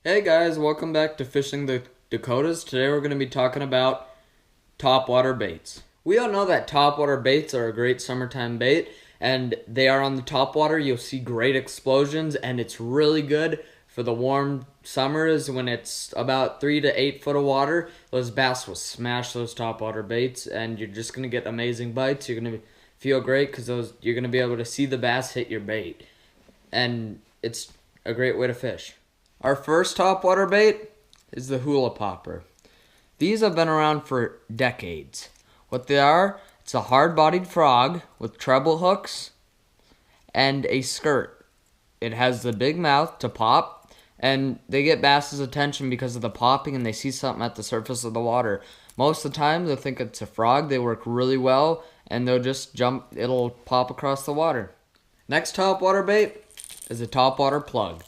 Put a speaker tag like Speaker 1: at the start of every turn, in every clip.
Speaker 1: Hey guys, welcome back to Fishing the Dakotas. Today we're going to be talking about topwater baits. We all know that topwater baits are a great summertime bait, and they are on the topwater. You'll see great explosions, and it's really good for the warm summers when it's about 3 to 8 foot of water. Those bass will smash those topwater baits, and you're just going to get amazing bites. You're going to feel great because you're going to be able to see the bass hit your bait, and it's a great way to fish. Our first topwater bait is the hula popper. These have been around for decades. What they are, it's a hard-bodied frog with treble hooks and a skirt. It has the big mouth to pop, and they get bass's attention because of the popping and they see something at the surface of the water. Most of the time, they'll think it's a frog. They work really well, and they'll just jump. It'll pop across the water. Next topwater bait is a topwater plug.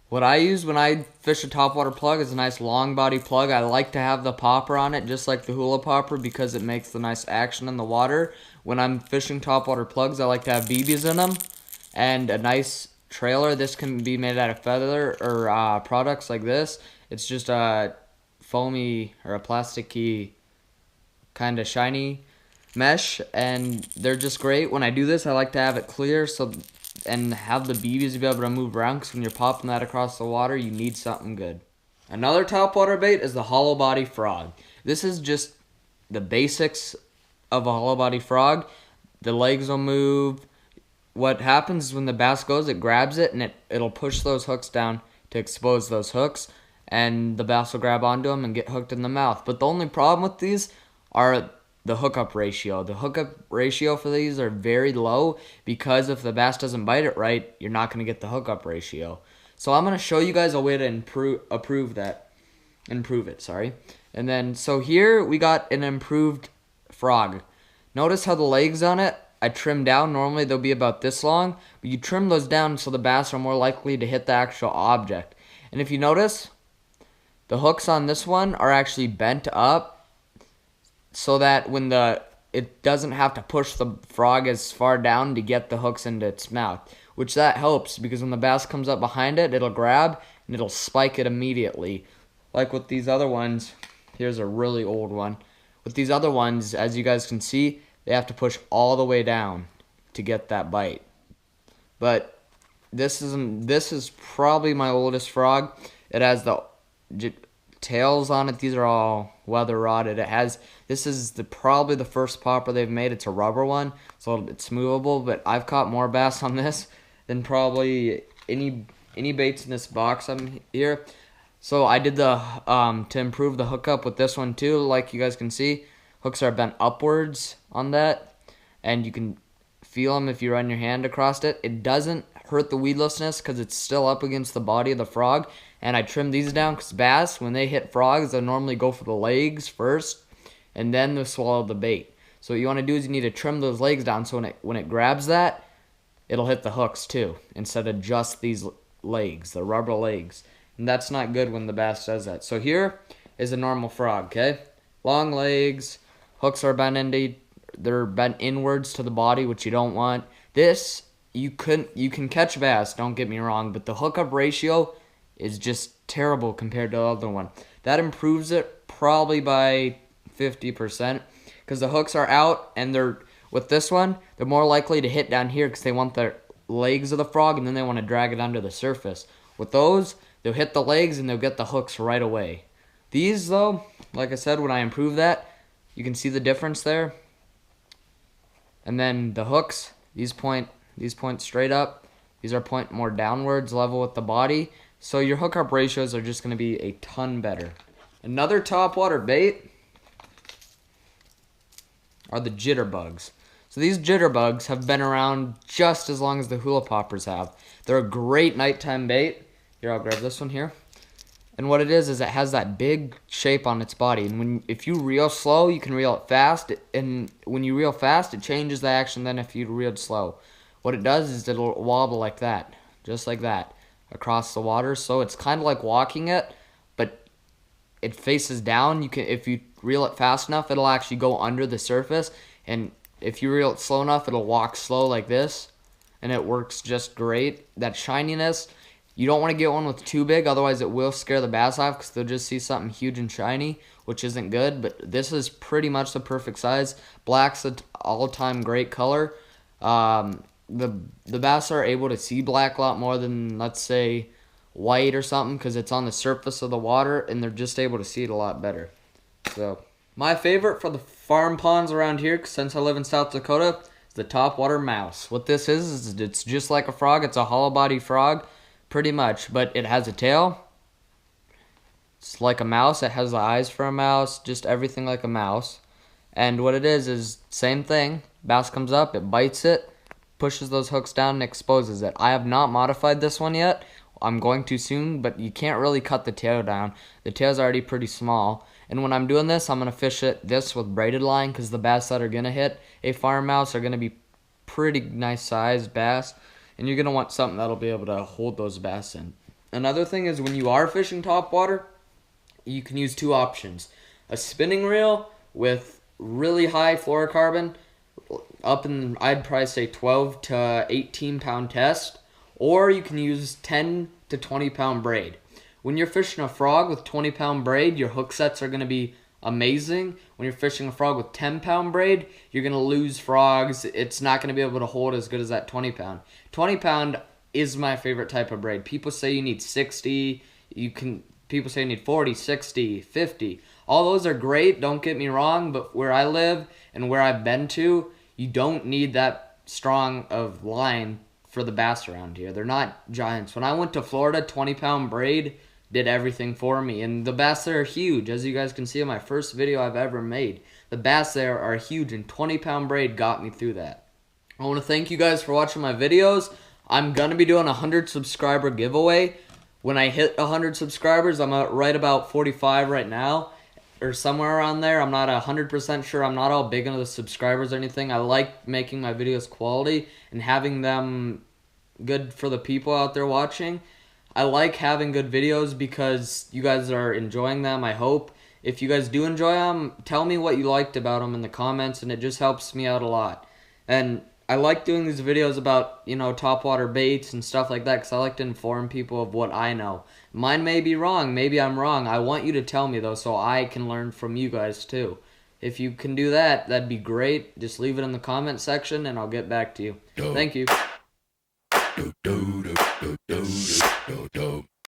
Speaker 1: What I use when I fish a topwater plug is a nice long body plug. I like to have the popper on it just like the hula popper because it makes the nice action in the water. When I'm fishing topwater plugs, I like to have BBs in them and a nice trailer. This can be made out of feather or products like this. It's just a foamy or a plasticky kind of shiny mesh, and they're just great. When I do this, I like to have it clear and have the BBs be able to move around, because when you're popping that across the water, you need something good. Another topwater bait is the hollow body frog. This is just the basics of a hollow body frog. The legs will move. What happens is when the bass goes, it grabs it and it'll push those hooks down to expose those hooks, and the bass will grab onto them and get hooked in the mouth. But the only problem with these are the hookup ratio. The hookup ratio for these are very low because if the bass doesn't bite it right, you're not going to get the hookup ratio. So I'm going to show you guys a way to improve it. And then, so here we got an improved frog. Notice how the legs on it, I trimmed down. Normally they'll be about this long, but you trim those down so the bass are more likely to hit the actual object. And if you notice, the hooks on this one are actually bent up, so that when it doesn't have to push the frog as far down to get the hooks into its mouth, which that helps because when the bass comes up behind it, it'll grab and it'll spike it immediately. Like with these other ones, here's a really old one. With these other ones, as you guys can see, they have to push all the way down to get that bite. But this is probably my oldest frog. It has the tails on it. These are all weather rotted. This is probably the first popper they've made. It's a rubber one, so it's movable, but I've caught more bass on this than probably any baits in this box I'm here. So I did to improve the hookup with this one too. Like you guys can see, hooks are bent upwards on that, and you can feel them if you run your hand across it. It doesn't hurt the weedlessness because it's still up against the body of the frog. And I trimmed these down because bass, when they hit frogs, they normally go for the legs first, and then they'll swallow the bait. So what you want to do is you need to trim those legs down so when it grabs that, it'll hit the hooks too, instead of just these legs, the rubber legs. And that's not good when the bass does that. So here is a normal frog, okay? Long legs, hooks are they're bent inwards to the body, which you don't want. This, you can catch bass, don't get me wrong, but the hookup ratio is just terrible compared to the other one. That improves it probably by 50% because the hooks are out, and with this one, they're more likely to hit down here because they want the legs of the frog and then they want to drag it under the surface. With those, they'll hit the legs and they'll get the hooks right away. These though, like I said, when I improve that, you can see the difference there. And then the hooks, these point straight up. These are point more downwards, level with the body. So your hookup ratios are just going to be a ton better. Another topwater bait are the jitterbugs. So these jitterbugs have been around just as long as the hula poppers have. They're a great nighttime bait. Here, I'll grab this one here. And what it is it has that big shape on its body. And if you reel slow, you can reel it fast. And when you reel fast, it changes the action than if you reeled slow. What it does is it'll wobble like that, just like that, across the water. So it's kind of like walking it, but it faces down. If you reel it fast enough, it'll actually go under the surface, and if you reel it slow enough, it'll walk slow like this, and it works just great. That shininess, You don't want to get one with too big, otherwise it will scare the bass off because they'll just see something huge and shiny, which isn't good. But this is pretty much the perfect size. Black's the all-time great color. The bass are able to see black a lot more than, let's say, white or something because it's on the surface of the water, and they're just able to see it a lot better. So my favorite for the farm ponds around here, since I live in South Dakota, is the topwater mouse. What this is it's just like a frog. It's a hollow body frog, pretty much, but it has a tail. It's like a mouse. It has the eyes for a mouse, just everything like a mouse. And what it is same thing. Bass comes up, it bites it, pushes those hooks down, and exposes it. I have not modified this one yet. I'm going to soon, but you can't really cut the tail down. The tail's already pretty small. And when I'm doing this, I'm going to fish this with braided line because the bass that are going to hit a farm mouse are going to be pretty nice sized bass. And you're going to want something that'll be able to hold those bass in. Another thing is when you are fishing topwater, you can use two options. A spinning reel with really high fluorocarbon, up in, I'd probably say 12 to 18 pound test, or you can use 10 to 20 pound braid. When you're fishing a frog with 20 pound braid, your hook sets are going to be amazing. When you're fishing a frog with 10 pound braid, you're going to lose frogs. It's not going to be able to hold as good as that 20 pound. 20 pound is my favorite type of braid. People say you need 60, people say you need 40, 60, 50. All those are great, don't get me wrong, but where I live and where I've been to, you don't need that strong of line for the bass around here. They're not giants. When I went to Florida, 20 pound braid did everything for me. And the bass there are huge. As you guys can see in my first video I've ever made, the bass there are huge, and 20 pound braid got me through that. I want to thank you guys for watching my videos. I'm going to be doing a 100 subscriber giveaway. When I hit 100 subscribers, I'm at right about 45 right now, or somewhere around there. I'm not 100% sure. I'm not all big into the subscribers or anything. I like making my videos quality and having them good for the people out there watching. I like having good videos because you guys are enjoying them, I hope. If you guys do enjoy them, tell me what you liked about them in the comments, and it just helps me out a lot. And I like doing these videos about, topwater baits and stuff like that because I like to inform people of what I know. Mine may be wrong. Maybe I'm wrong. I want you to tell me, though, so I can learn from you guys, too. If you can do that, that'd be great. Just leave it in the comment section, and I'll get back to you. Thank you.